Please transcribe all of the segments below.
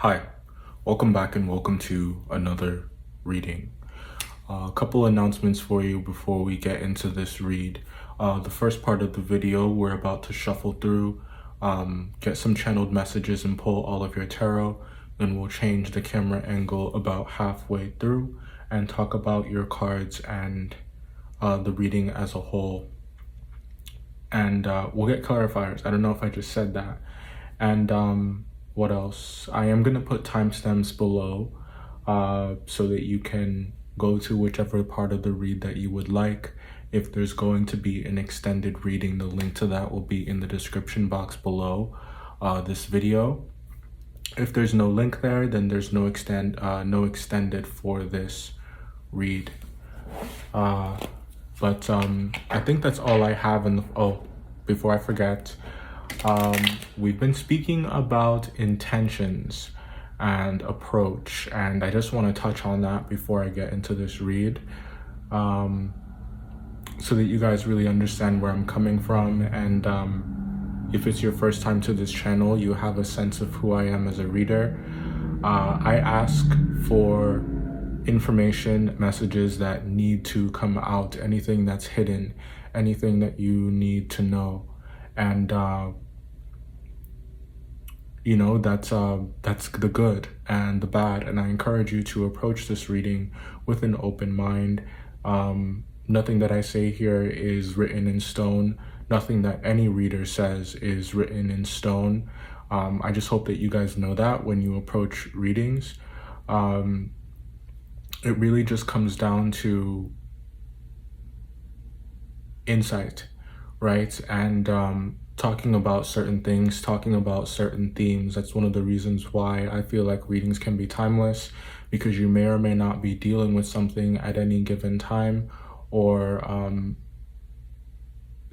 Hi, welcome back and welcome to another reading. A couple announcements for you before we get into this read. The first part of the video, we're about to shuffle through, get some channeled messages and pull all of your tarot. Then we'll change the camera angle about halfway through and talk about your cards and the reading as a whole. And we'll get clarifiers. I don't know if I just said that. And what else? I am gonna put timestamps below so that you can go to whichever part of the read that you would like. If there's going to be an extended reading, the link to that will be in the description box below this video. If there's no link there, then there's no extended for this read. But I think that's all I have in the, before I forget, we've been speaking about intentions and approach, and I just want to touch on that before I get into this read, so that you guys really understand where I'm coming from, and if it's your first time to this channel, you have a sense of who I am as a reader. I ask for information, messages that need to come out, anything that's hidden, anything that you need to know. And you know, that's the good and the bad, and I encourage you to approach this reading with an open mind. Nothing that I say here is written in stone. Nothing that any reader says is written in stone. I just hope that you guys know that when you approach readings. It really just comes down to insight, right? And talking about certain things, talking about certain themes. That's one of the reasons why I feel like readings can be timeless, because you may or may not be dealing with something at any given time, or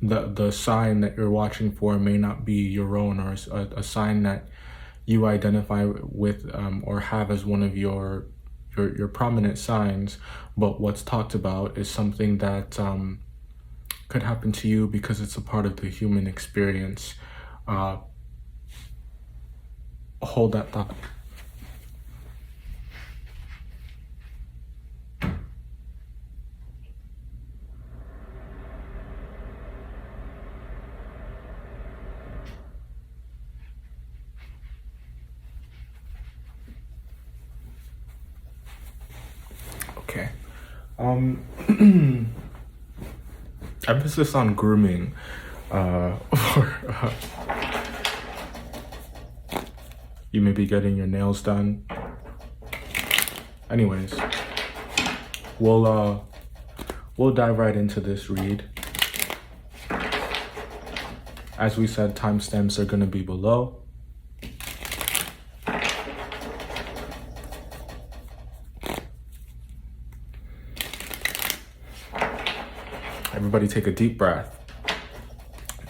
the sign that you're watching for may not be your own, or a sign that you identify with or have as one of your prominent signs, but what's talked about is something that could happen to you because it's a part of the human experience. Hold that thought. Okay. Emphasis on grooming, you may be getting your nails done. Anyways, we'll dive right into this read. As we said, timestamps are gonna be below. Everybody take a deep breath.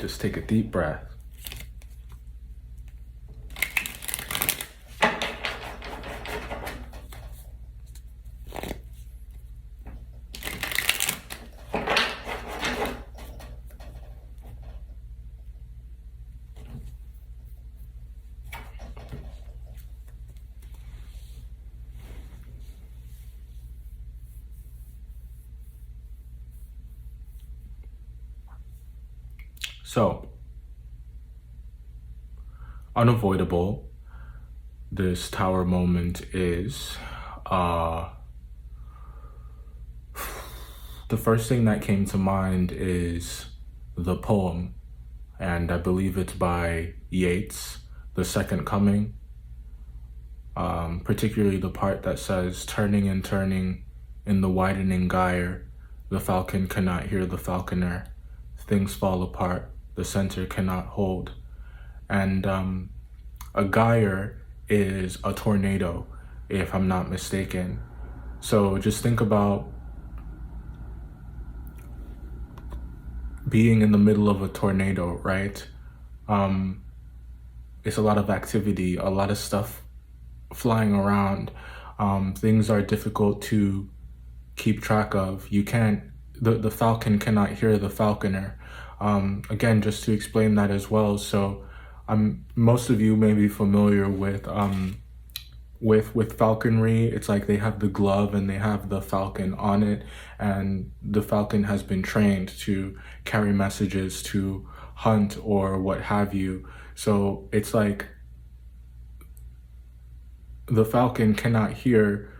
Just take a deep breath. So, unavoidable, this tower moment is, the first thing that came to mind is the poem, and I believe it's by Yeats, The Second Coming, particularly the part that says, turning and turning in the widening gyre, the falcon cannot hear the falconer, things fall apart, the center cannot hold. And a gyre is a tornado, if I'm not mistaken. So just think about being in the middle of a tornado, right? It's a lot of activity, a lot of stuff flying around. Things are difficult to keep track of. You can't, the falcon cannot hear the falconer. Again, just to explain that as well. So most of you may be familiar with with falconry, it's like they have the glove and they have the falcon on it, and the falcon has been trained to carry messages, to hunt or what have you. So it's like the falcon cannot hear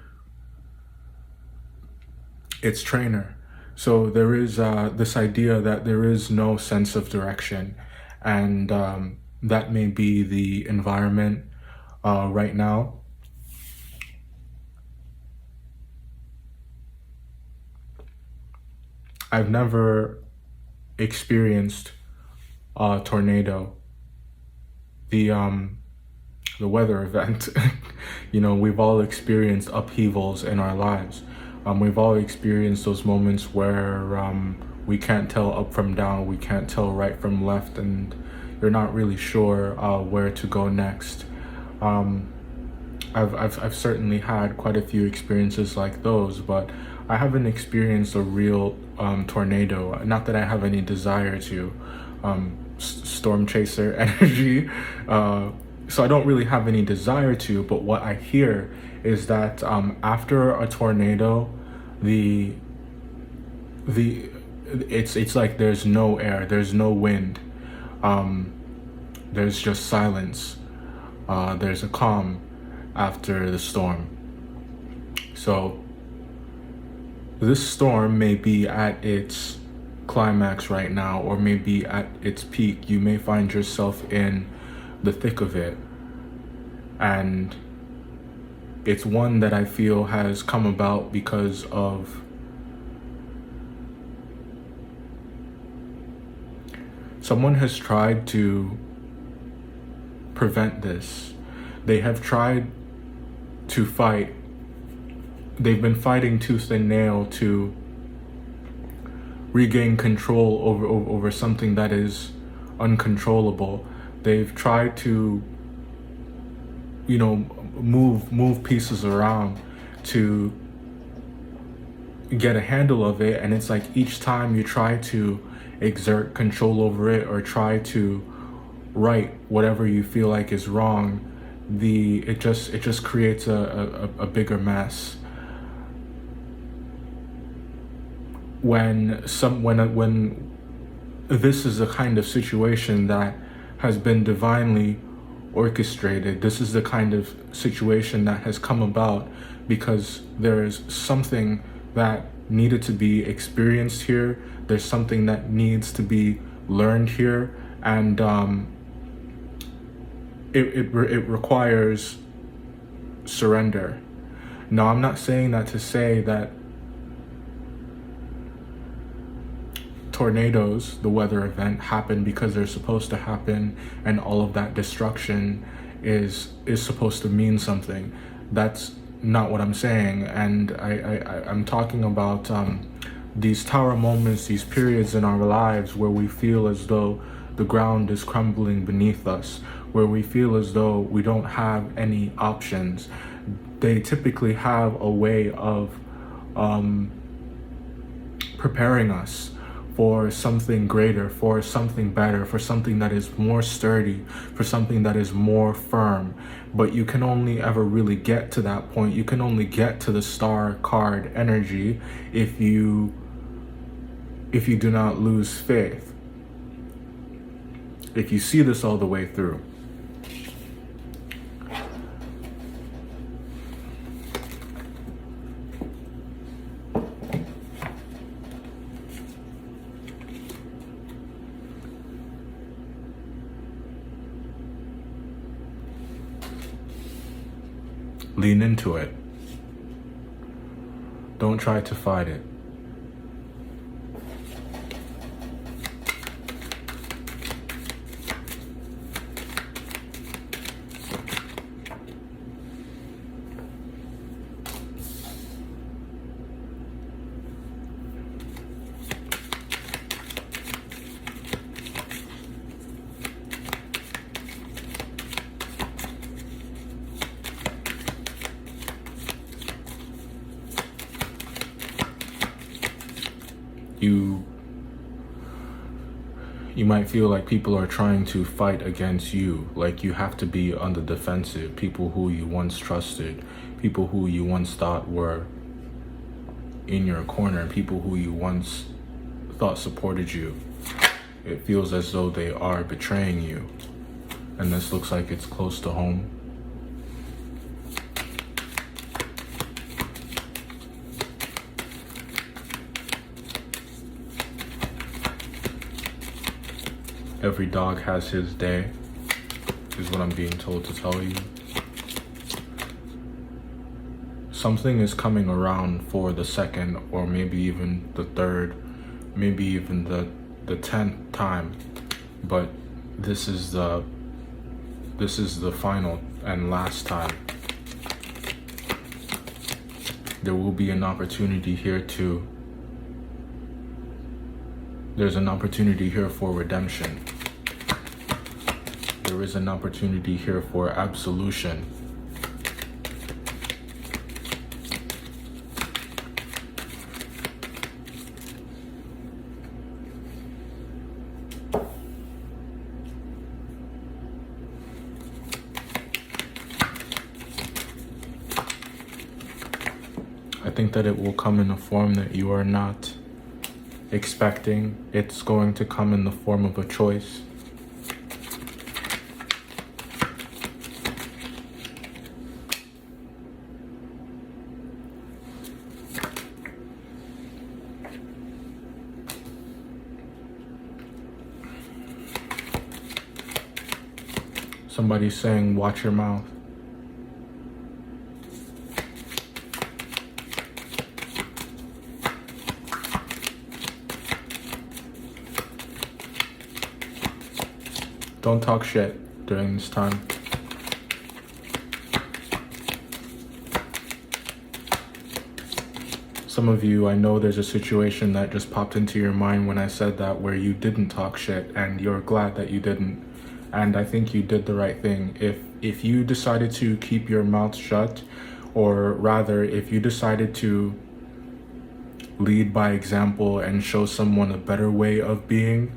its trainer. So there is this idea that there is no sense of direction, and that may be the environment right now. I've never experienced a tornado, the weather event. You know, we've all experienced upheavals in our lives. We've all experienced those moments where we can't tell up from down, we can't tell right from left, and you're not really sure where to go next. I've certainly had quite a few experiences like those, but I haven't experienced a real tornado. Not that I have any desire to. Storm chaser energy. So I don't really have any desire to, but what I hear is that after a tornado, it's like there's no air, there's no wind, there's just silence, there's a calm after the storm. So this storm may be at its climax right now, or maybe at its peak. You may find yourself in the thick of it, and it's one that I feel has come about because of someone has tried to prevent this. They have tried to fight. They've been fighting tooth and nail to regain control over something that is uncontrollable. They've tried to, you know, move pieces around to get a handle of it, and it's like each time you try to exert control over it or try to right whatever you feel like is wrong, it just creates a bigger mess. When this is the kind of situation that has been divinely orchestrated, this is the kind of situation that has come about because there's something that needed to be experienced here, there's something that needs to be learned here, and it requires surrender. Now, I'm not saying that to say that tornadoes, the weather event, happen because they're supposed to happen, and all of that destruction is supposed to mean something. That's not what I'm saying. And I'm talking about these tower moments, these periods in our lives where we feel as though the ground is crumbling beneath us, where we feel as though we don't have any options. They typically have a way of preparing us for something greater, for something better, for something that is more sturdy, for something that is more firm. But you can only ever really get to that point. You can only get to the star card energy if you do not lose faith. If you see this all the way through. Lean into it. Don't try to fight it. You might feel like people are trying to fight against you, like you have to be on the defensive. People who you once trusted, people who you once thought were in your corner, people who you once thought supported you. It feels as though they are betraying you. And this looks like it's close to home. Every dog has his day, is what I'm being told to tell you. Something is coming around for the second, or maybe even the third, maybe even the 10th time, but this is the final and last time. There will be an opportunity here there's an opportunity here for redemption. There is an opportunity here for absolution. I think that it will come in a form that you are not expecting. It's going to come in the form of a choice. Somebody's saying, watch your mouth. Don't talk shit during this time. Some of you, I know there's a situation that just popped into your mind when I said that, where you didn't talk shit and you're glad that you didn't. And I think you did the right thing. If you decided to keep your mouth shut, or rather, if you decided to lead by example and show someone a better way of being,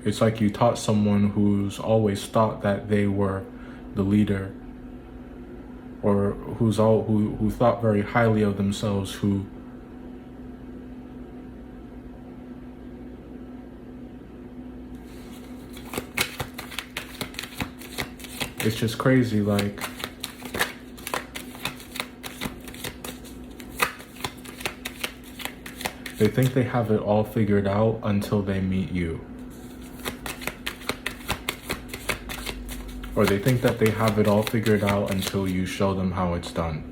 it's like you taught someone who's always thought that they were the leader, or who thought very highly of themselves, who it's just crazy, like they think they have it all figured out until they meet you. Or they think that they have it all figured out until you show them how it's done.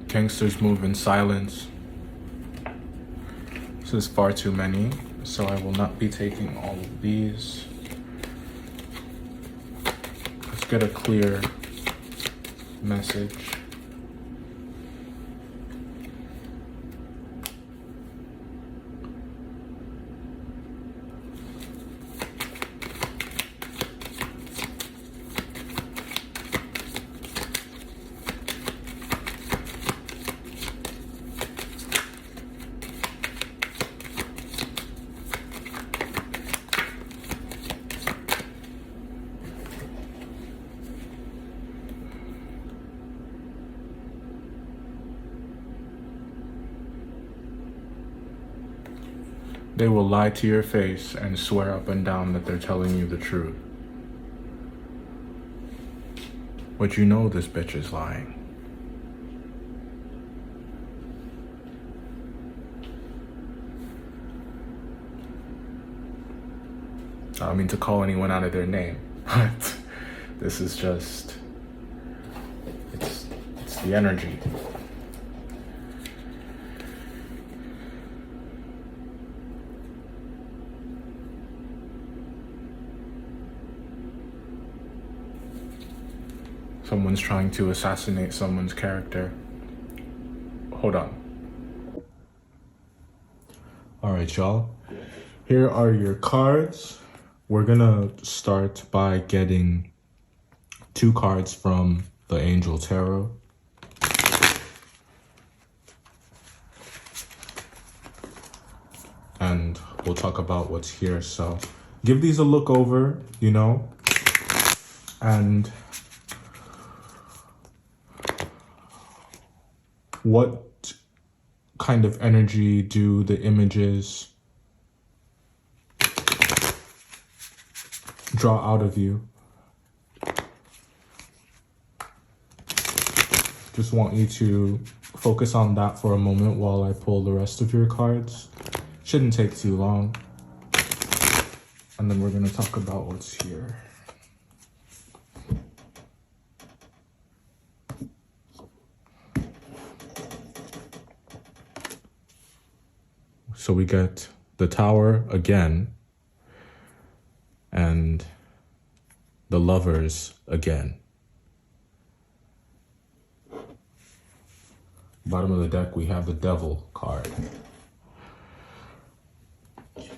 Gangsters move in silence. This is far too many, so I will not be taking all of these. Let's get a clear message. They will lie to your face and swear up and down that they're telling you the truth. But you know this bitch is lying. I don't mean to call anyone out of their name, but This is just, it's the energy. Someone's trying to assassinate someone's character. Hold on. All right, y'all. Here are your cards. We're gonna start by getting 2 cards from the Angel Tarot. And we'll talk about what's here. So give these a look over, you know, and what kind of energy do the images draw out of you? Just want you to focus on that for a moment while I pull the rest of your cards. Shouldn't take too long. And then we're gonna talk about what's here. So we get the Tower again, and the Lovers again. Bottom of the deck, we have the Devil card. Okay.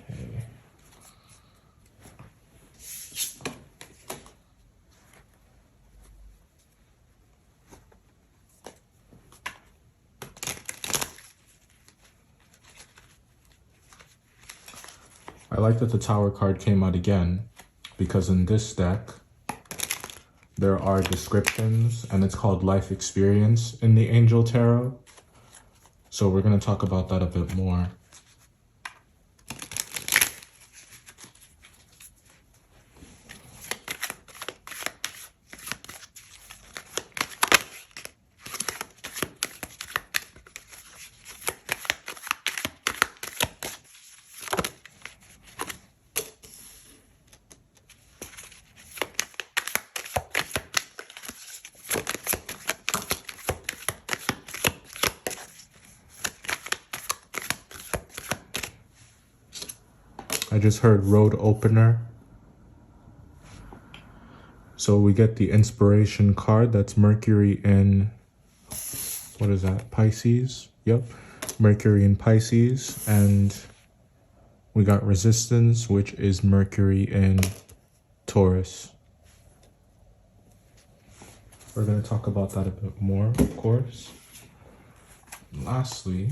I like that the Tower card came out again, because in this deck, there are descriptions, and it's called Life Experience in the Angel Tarot. So we're going to talk about that a bit more. I just heard Road Opener. So we get the Inspiration card. That's Mercury in, what is that, Pisces? Yep, Mercury in Pisces. And we got Resistance, which is Mercury in Taurus. We're going to talk about that a bit more, of course. And lastly,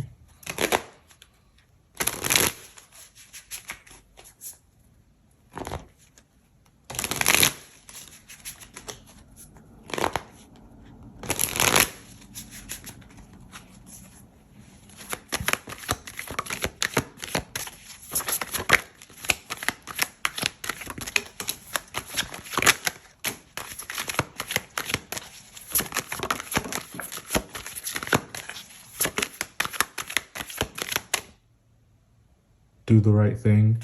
do the right thing.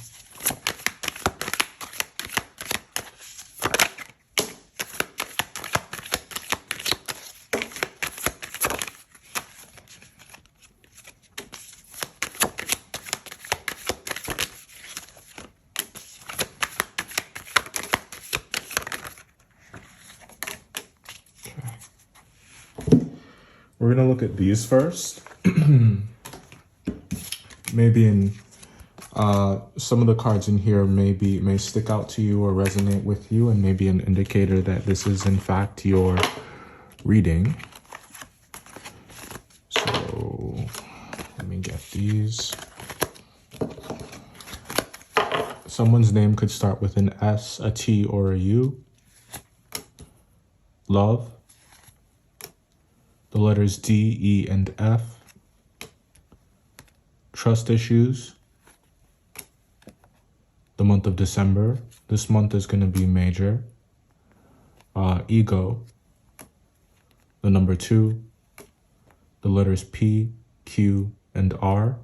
We're gonna look at these first. Maybe in some of the cards in here may stick out to you or resonate with you, and maybe an indicator that this is in fact your reading. So let me get these. Someone's name could start with an S, a T, or a U. Love. The letters D, E, and F. Trust issues. The month of December. This month is going to be major. Ego. The number 2. The letters P, Q, and R.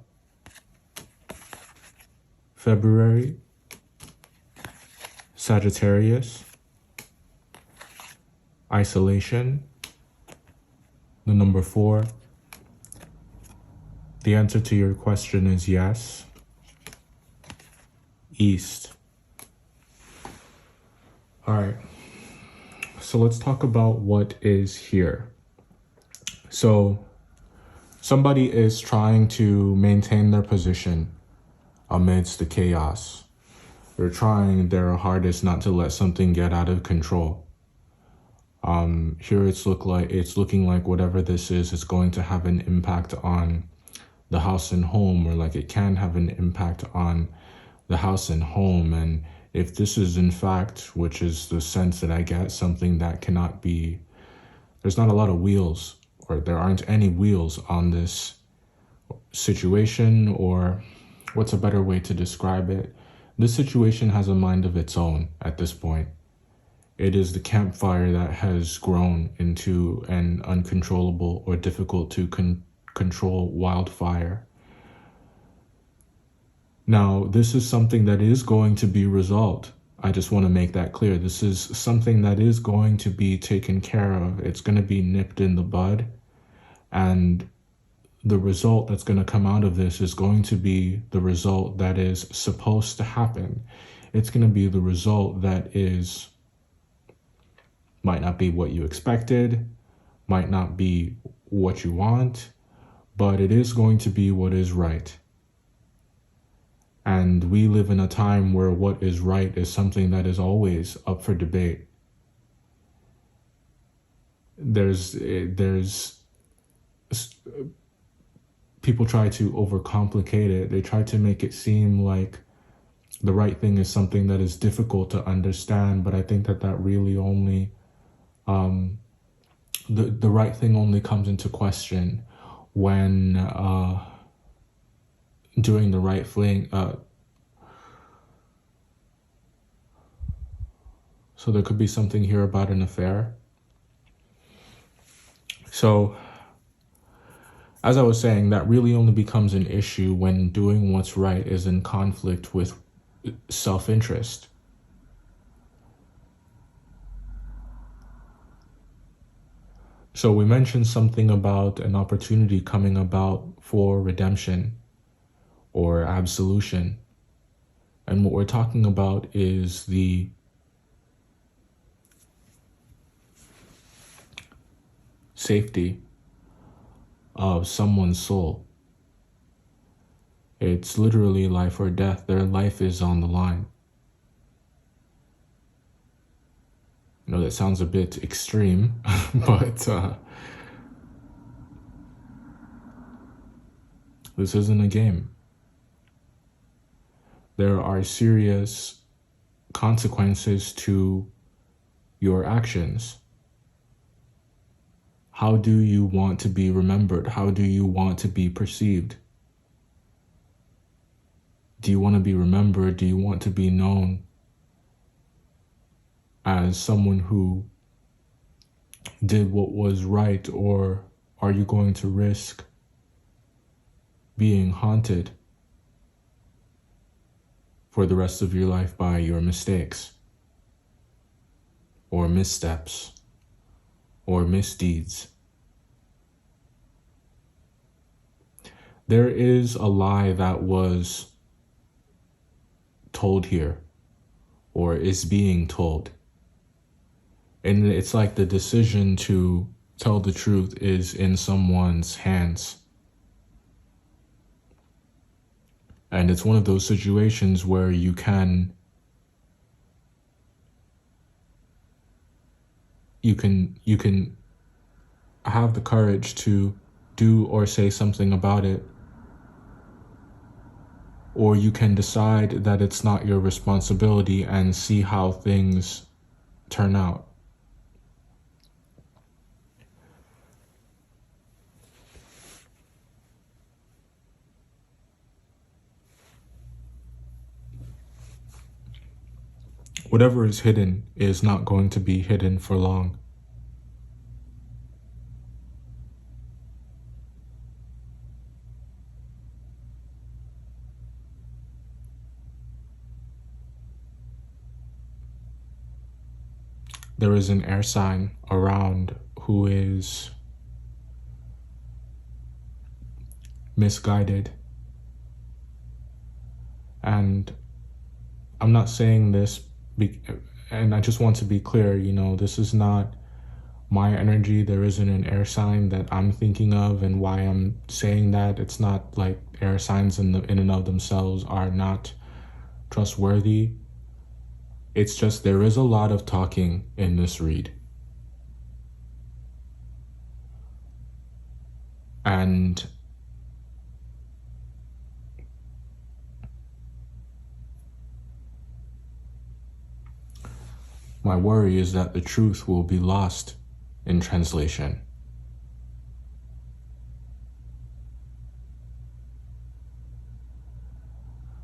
February. Sagittarius. Isolation. The number 4. The answer to your question is yes. East. All right. So let's talk about what is here. So somebody is trying to maintain their position amidst the chaos. They're trying their hardest not to let something get out of control. Here it's looking like whatever this is going to have an impact on the house and home, or like it can have an impact on the house and home. And if this is in fact, which is the sense that I get, something that cannot be, there's not a lot of wheels, or there aren't any wheels on this situation, or what's a better way to describe it? This situation has a mind of its own at this point. It is the campfire that has grown into an uncontrollable or difficult to control wildfire. Now, this is something that is going to be resolved. I just want to make that clear. This is something that is going to be taken care of. It's going to be nipped in the bud. And the result that's going to come out of this is going to be the result that is supposed to happen. It's going to be the result that might not be what you expected, might not be what you want, but it is going to be what is right. And we live in a time where what is right is something that is always up for debate. There's people try to overcomplicate it. They try to make it seem like the right thing is something that is difficult to understand, but I think that really only the right thing only comes into question when doing the right thing. So there could be something here about an affair. So, as I was saying, that really only becomes an issue when doing what's right is in conflict with self-interest. So we mentioned something about an opportunity coming about for redemption or absolution. And what we're talking about is the safety of someone's soul. It's literally life or death. Their life is on the line. I know that sounds a bit extreme, but this isn't a game. There are serious consequences to your actions. How do you want to be remembered? How do you want to be perceived? Do you want to be remembered? Do you want to be known as someone who did what was right, or are you going to risk being haunted for the rest of your life by your mistakes or missteps or misdeeds? There is a lie that was told here, or is being told. And it's like the decision to tell the truth is in someone's hands. And it's one of those situations where you can have the courage to do or say something about it, or you can decide that it's not your responsibility and see how things turn out. Whatever is hidden is not going to be hidden for long. there is an air sign around who is misguided. And I'm not saying this, and I just want to be clear, this is not my energy. There isn't an air sign that I'm thinking of, and why I'm saying that. It's not like air signs in and of themselves are not trustworthy. It's just there is a lot of talking in this read. And my worry is that the truth will be lost in translation.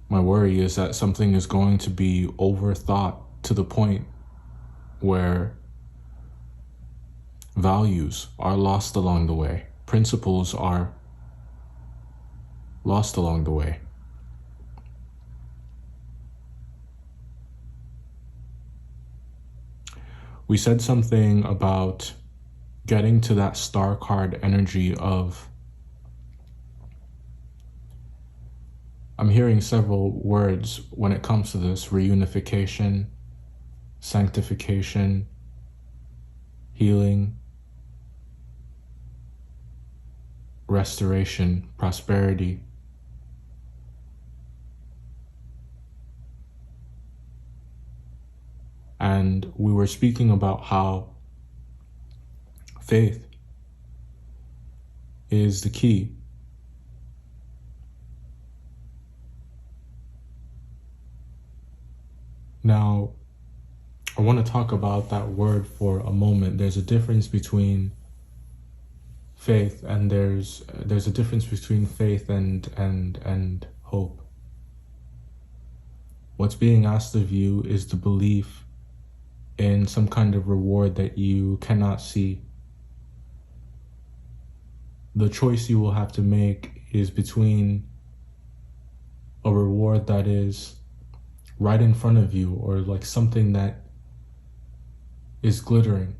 My worry is that something is going to be overthought to the point where values are lost along the way. Principles are lost along the way. We said something about getting to that star card energy of, I'm hearing several words when it comes to this: reunification, sanctification, healing, restoration, prosperity. And we were speaking about how faith is the key. Now, I want to talk about that word for a moment. There's a difference between faith, and there's a difference between faith and hope. What's being asked of you is the belief in some kind of reward that you cannot see. The choice you will have to make is between a reward that is right in front of you, or like something that is glittering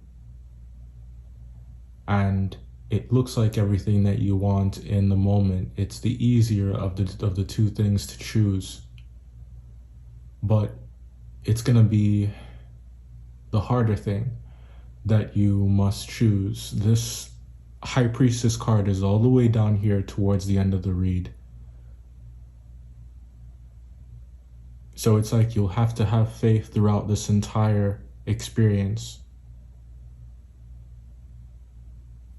and it looks like everything that you want in the moment. It's the easier of the two things to choose, but it's gonna be the harder thing that you must choose. This High Priestess card is all the way down here towards the end of the read. So it's like you'll have to have faith throughout this entire experience.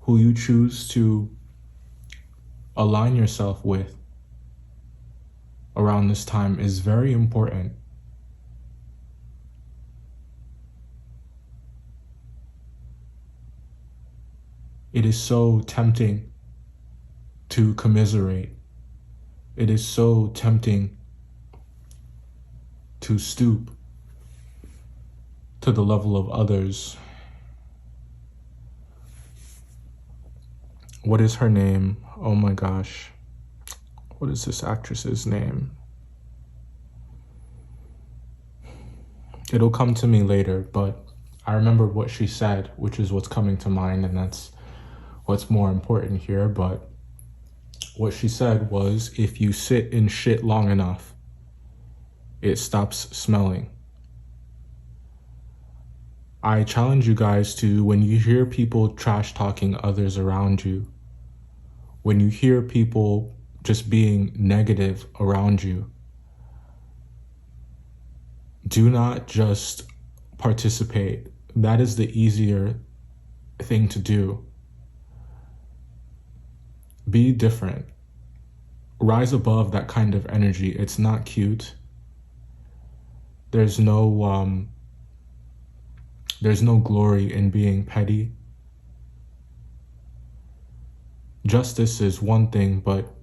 Who you choose to align yourself with around this time is very important. It is so tempting to commiserate. It is so tempting to stoop to the level of others. What is her name? Oh my gosh. What is this actress's name? It'll come to me later, but I remember what she said, which is what's coming to mind, and that's what's more important here. But what she said was, if you sit in shit long enough, it stops smelling. I challenge you guys to, when you hear people trash talking others around you, when you hear people just being negative around you, do not just participate. That is the easier thing to do. Be different. Rise above that kind of energy. It's not cute. There's no glory in being petty. Justice is one thing, but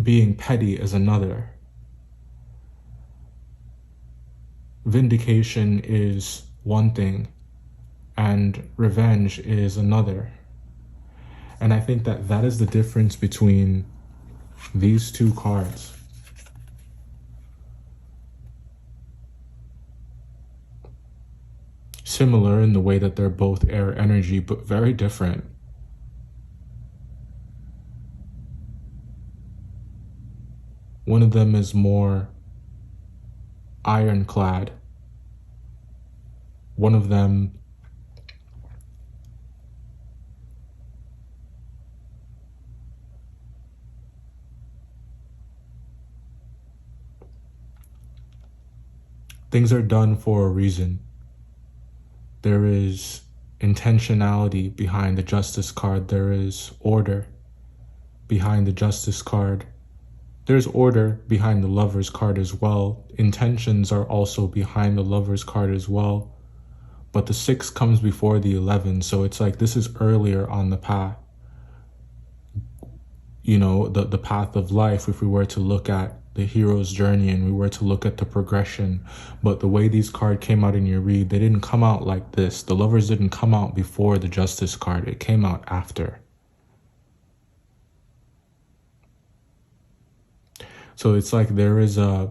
being petty is another. Vindication is one thing, and revenge is another. And I think that that is the difference between these two cards. similar in the way that they're both air energy, but very different. One of them is more ironclad. One of them things are done for a reason. There is intentionality behind the Justice card. There is order behind the Justice card. There's order behind the Lover's card as well. Intentions are also behind the Lover's card as well. But the 6 comes before the 11, so it's like this is earlier on the path. You know, the path of life, if we were to look at the hero's journey and we were to look at the progression. But the way these cards came out in your read, they didn't come out like this. The Lovers didn't come out before the Justice card. It came out after. So it's like there is a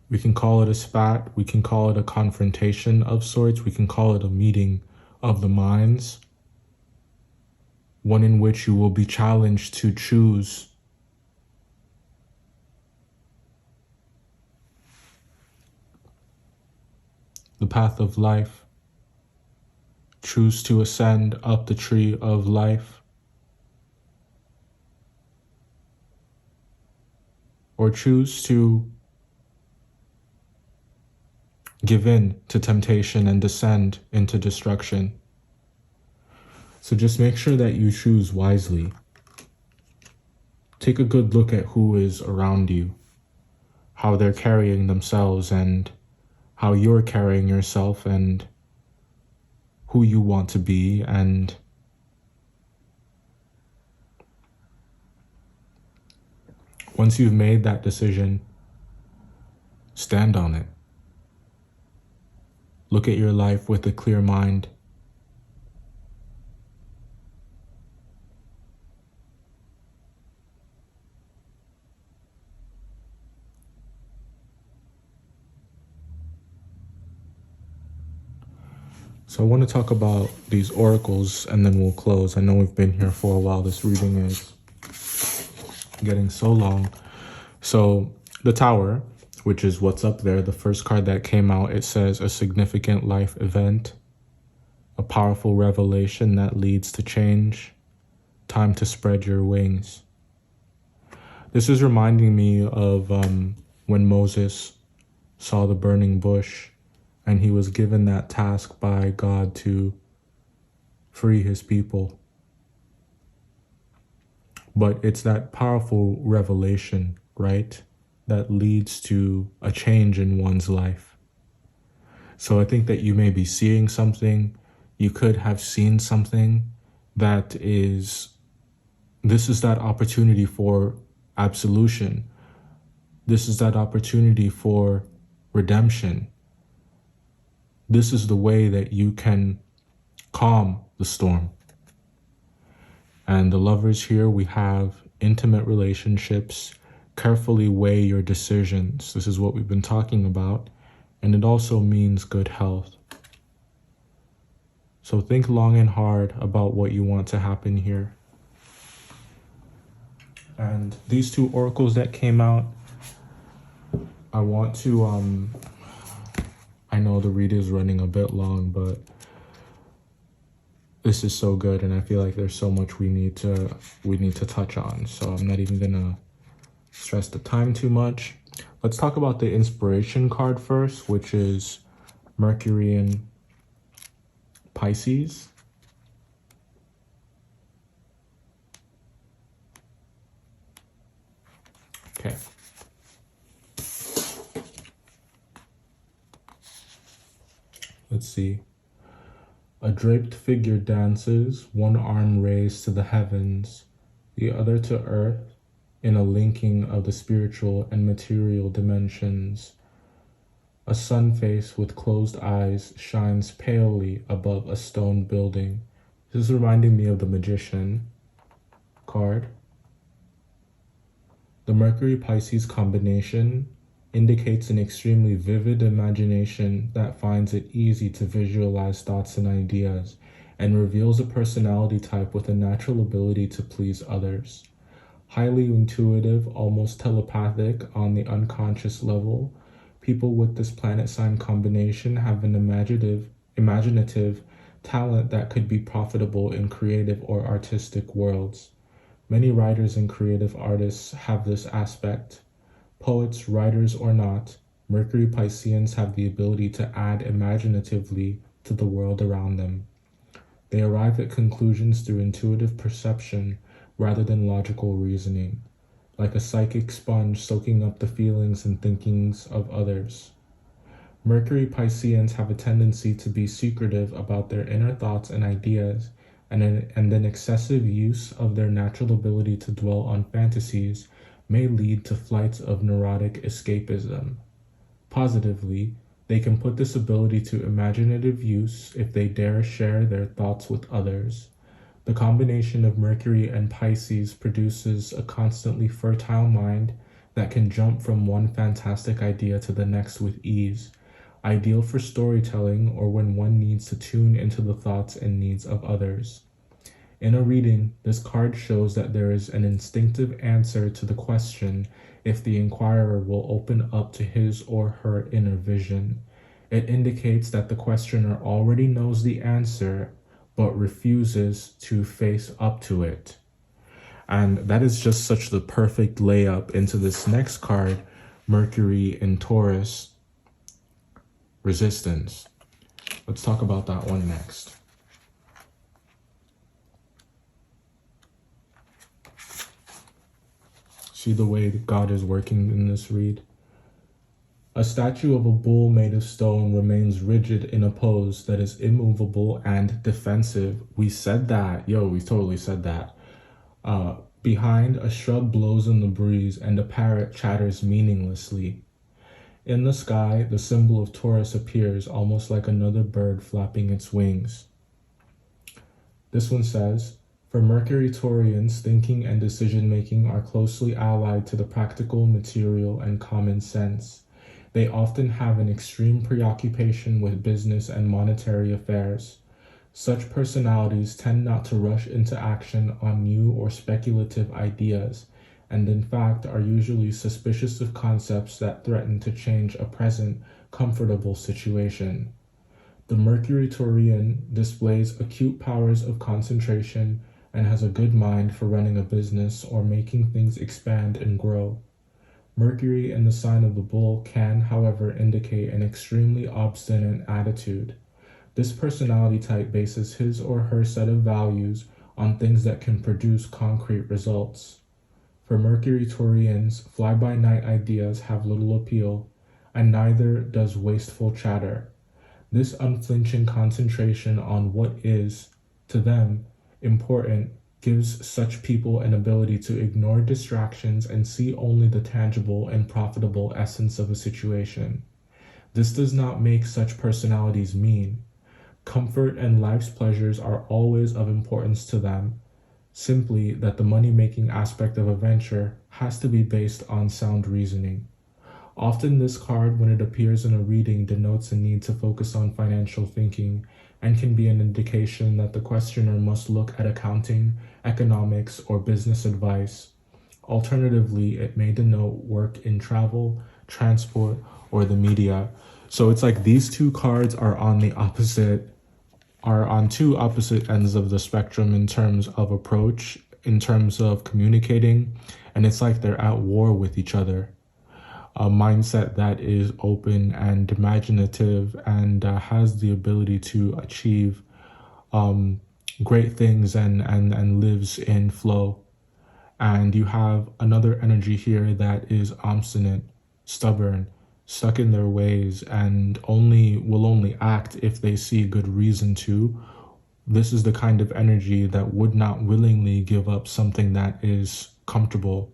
we can call it a spat, we can call it a confrontation of sorts, we can call it a meeting of the minds, one in which you will be challenged to choose the path of life, choose to ascend up the tree of life, or choose to give in to temptation and descend into destruction. So just make sure that you choose wisely. Take a good look at who is around you, how they're carrying themselves, and how you're carrying yourself, and who you want to be. And once you've made that decision, stand on it. Look at your life with a clear mind. So I want to talk about these oracles and then we'll close. I know we've been here for a while. This reading is getting so long. So the Tower, which is what's up there, the first card that came out, it says a significant life event, a powerful revelation that leads to change, time to spread your wings. This is reminding me of when Moses saw the burning bush and he was given that task by God to free his people. But it's that powerful revelation, right, that leads to a change in one's life. So I think that you may be seeing something, you could have seen something that is, this is that opportunity for absolution. This is that opportunity for redemption. This is the way that you can calm the storm. And the Lovers here, we have intimate relationships. Carefully weigh your decisions. This is what we've been talking about. And it also means good health. So think long and hard about what you want to happen here. And these two oracles that came out, I want to, I know the read is running a bit long, but this is so good. And I feel like there's so much we need to touch on. So I'm not even gonna stress the time too much. Let's talk about the inspiration card first, which is Mercury in Pisces. Okay. Let's see. A draped figure dances, one arm raised to the heavens, the other to earth, in a linking of the spiritual and material dimensions. A sun face with closed eyes shines palely above a stone building. This is reminding me of the Magician card. The Mercury-Pisces combination indicates an extremely vivid imagination that finds it easy to visualize thoughts and ideas, and reveals a personality type with a natural ability to please others. Highly intuitive, almost telepathic on the unconscious level, people with this planet sign combination have an imaginative talent that could be profitable in creative or artistic worlds. Many writers and creative artists have this aspect. Poets, writers, or not, Mercury Pisceans have the ability to add imaginatively to the world around them. They arrive at conclusions through intuitive perception rather than logical reasoning, like a psychic sponge soaking up the feelings and thinkings of others. Mercury Pisceans have a tendency to be secretive about their inner thoughts and ideas, and an excessive use of their natural ability to dwell on fantasies may lead to flights of neurotic escapism. Positively, they can put this ability to imaginative use if they dare share their thoughts with others. The combination of Mercury and Pisces produces a constantly fertile mind that can jump from one fantastic idea to the next with ease, ideal for storytelling or when one needs to tune into the thoughts and needs of others. In a reading, this card shows that there is an instinctive answer to the question if the inquirer will open up to his or her inner vision. It indicates that the questioner already knows the answer but refuses to face up to it. And that is just such the perfect layup into this next card, Mercury in Taurus, Resistance. Let's talk about that one next. See the way that God is working in this read? A statue of a bull made of stone remains rigid in a pose that is immovable and defensive. We said that. We totally said that. Behind, a shrub blows in the breeze and a parrot chatters meaninglessly. In the sky, the symbol of Taurus appears almost like another bird flapping its wings. This one says, for Mercury Taurians, thinking and decision-making are closely allied to the practical, material, and common sense. They often have an extreme preoccupation with business and monetary affairs. Such personalities tend not to rush into action on new or speculative ideas, and in fact are usually suspicious of concepts that threaten to change a present, comfortable situation. The Mercury Taurian displays acute powers of concentration and has a good mind for running a business or making things expand and grow. Mercury in the sign of the bull can, however, indicate an extremely obstinate attitude. This personality type bases his or her set of values on things that can produce concrete results. For Mercury Taurians, fly-by-night ideas have little appeal, and neither does wasteful chatter. This unflinching concentration on what is, to them, important gives such people an ability to ignore distractions and see only the tangible and profitable essence of a situation. This does not make such personalities mean. Comfort and life's pleasures are always of importance to them, simply that the money-making aspect of a venture has to be based on sound reasoning. Often this card, when it appears in a reading, denotes a need to focus on financial thinking and can be an indication that the questioner must look at accounting, economics, or business advice. Alternatively, it may denote work in travel, transport, or the media. So it's like these two cards are on two opposite ends of the spectrum in terms of approach, in terms of communicating, and it's like they're at war with each other. A mindset that is open and imaginative and has the ability to achieve great things and lives in flow. And you have another energy here that is obstinate, stubborn, stuck in their ways, and will only act if they see good reason to. This is the kind of energy that would not willingly give up something that is comfortable.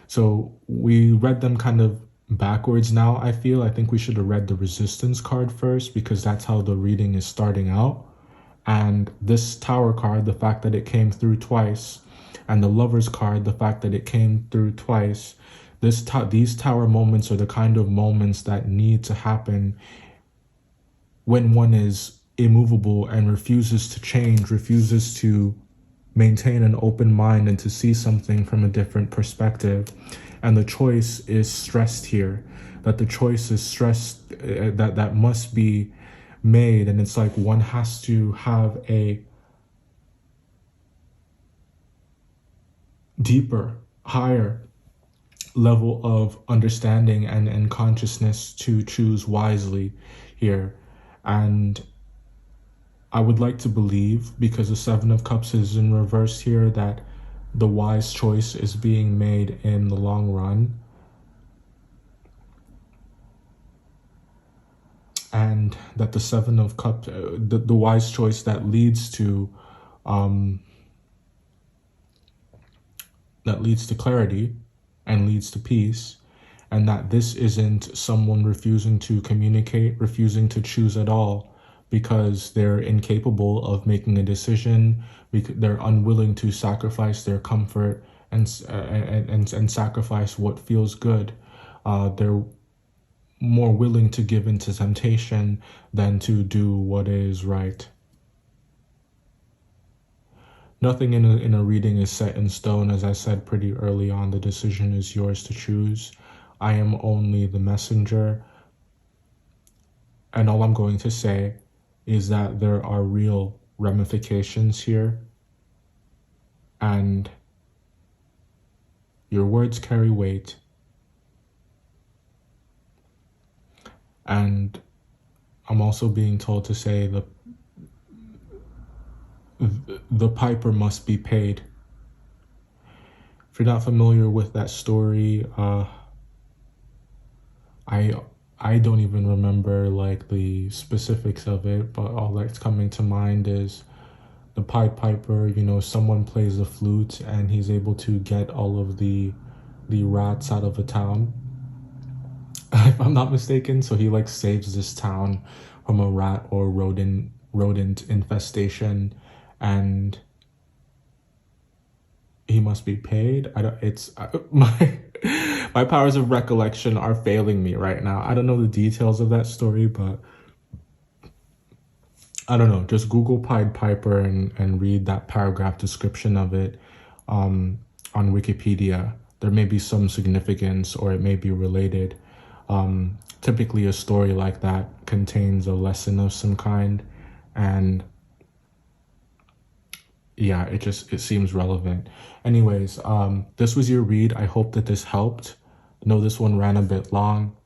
So we read them kind of backwards now. I think we should have read the Resistance card first because that's how the reading is starting out. And this Tower card, the fact that it came through twice, and the Lovers card, the fact that it came through twice, These tower moments are the kind of moments that need to happen when one is immovable and refuses to change, refuses to maintain an open mind and to see something from a different perspective. And the choice is stressed here, that the choice is stressed, that must be made. And it's like one has to have a deeper, higher level of understanding and consciousness to choose wisely here. And I would like to believe, because the Seven of Cups is in reverse here, that the wise choice is being made in the long run. And that the Seven of Cups, the wise choice that leads to clarity and leads to peace, and that this isn't someone refusing to communicate, refusing to choose at all, because they're incapable of making a decision, because they're unwilling to sacrifice their comfort and sacrifice what feels good. They're more willing to give into temptation than to do what is right. Nothing in a reading is set in stone. As I said pretty early on, the decision is yours to choose. I am only the messenger. And all I'm going to say is that there are real ramifications here. And your words carry weight. And I'm also being told to say the piper must be paid. If you're not familiar with that story, I don't even remember like the specifics of it, but all that's coming to mind is the Pied Piper. You know, someone plays the flute and he's able to get all of the rats out of the town, if I'm not mistaken. So he like saves this town from a rat or rodent infestation, and he must be paid. I don't. It's my powers of recollection are failing me right now. I don't know the details of that story, but I don't know. Just Google Pied Piper and read that paragraph description of it on Wikipedia. There may be some significance, or it may be related. Typically, a story like that contains a lesson of some kind, and yeah, it seems relevant. Anyways, this was your read. I hope that this helped. I know this one ran a bit long.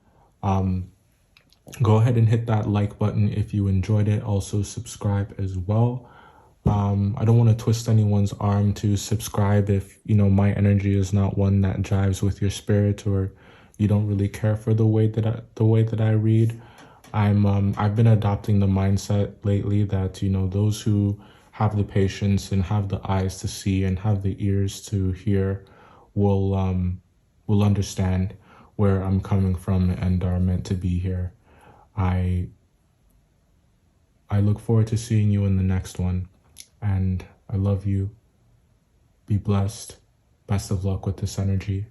Go ahead and hit that like button if you enjoyed it. Also subscribe as well. I don't want to twist anyone's arm to subscribe if, you know, my energy is not one that jives with your spirit, or you don't really care for the way that I read. I've been adopting the mindset lately that, you know, those who have the patience and have the eyes to see and have the ears to hear will understand where I'm coming from and are meant to be here. I look forward to seeing you in the next one, and I love you. Be blessed. Best of luck with this energy.